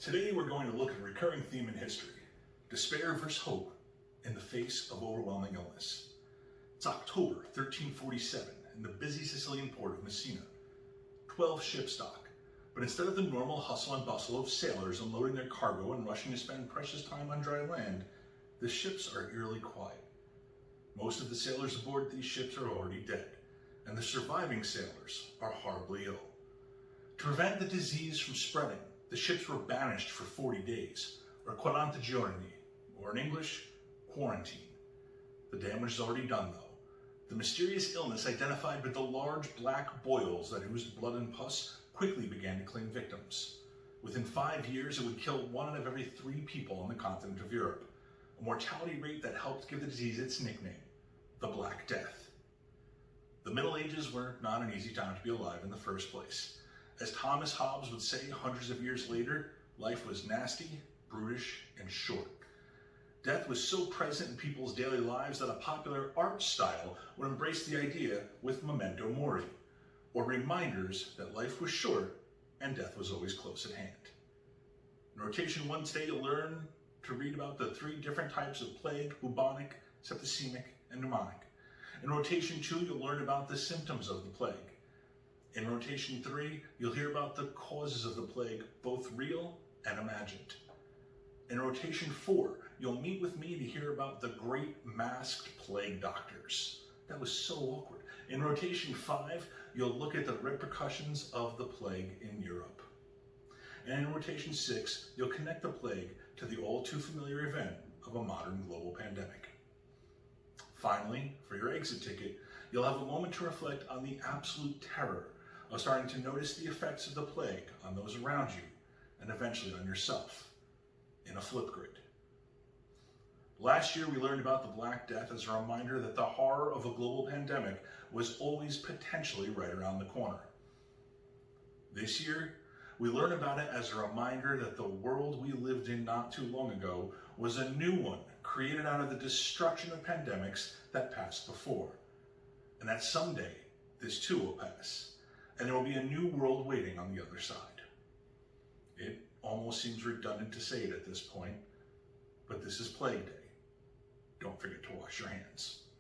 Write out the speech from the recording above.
Today we're going to look at a recurring theme in history, despair versus hope in the face of overwhelming illness. It's October 1347 in the busy Sicilian port of Messina. 12 ships dock, but instead of the normal hustle and bustle of sailors unloading their cargo and rushing to spend precious time on dry land, the ships are eerily quiet. Most of the sailors aboard these ships are already dead, and the surviving sailors are horribly ill. To prevent the disease from spreading, the ships were banished for 40 days, or 40 giorni, or in English, quarantine. The damage is already done though. The mysterious illness identified with the large black boils that oozed blood and pus quickly began to claim victims. Within 5 years, it would kill 1 out of every 3 people on the continent of Europe, a mortality rate that helped give the disease its nickname, the Black Death. The Middle Ages were not an easy time to be alive in the first place. As Thomas Hobbes would say hundreds of years later, life was nasty, brutish, and short. Death was so present in people's daily lives that a popular art style would embrace the idea with memento mori, or reminders that life was short and death was always close at hand. In Rotation 1 today, you'll learn to read about the 3 different types of plague: bubonic, septicemic, and pneumonic. In Rotation 2, you'll learn about the symptoms of the plague. In Rotation 3, you'll hear about the causes of the plague, both real and imagined. In Rotation 4, you'll meet with me to hear about the great masked plague doctors. That was so awkward. In Rotation 5, you'll look at the repercussions of the plague in Europe. And in Rotation 6, you'll connect the plague to the all too familiar event of a modern global pandemic. Finally, for your exit ticket, you'll have a moment to reflect on the absolute terror of starting to notice the effects of the plague on those around you and eventually on yourself in a Flipgrid. Last year, we learned about the Black Death as a reminder that the horror of a global pandemic was always potentially right around the corner. This year, we learn about it as a reminder that the world we lived in not too long ago was a new one created out of the destruction of pandemics that passed before. And that someday, this too will pass, and there will be a new world waiting on the other side. It almost seems redundant to say it at this point, but this is Plague Day. Don't forget to wash your hands.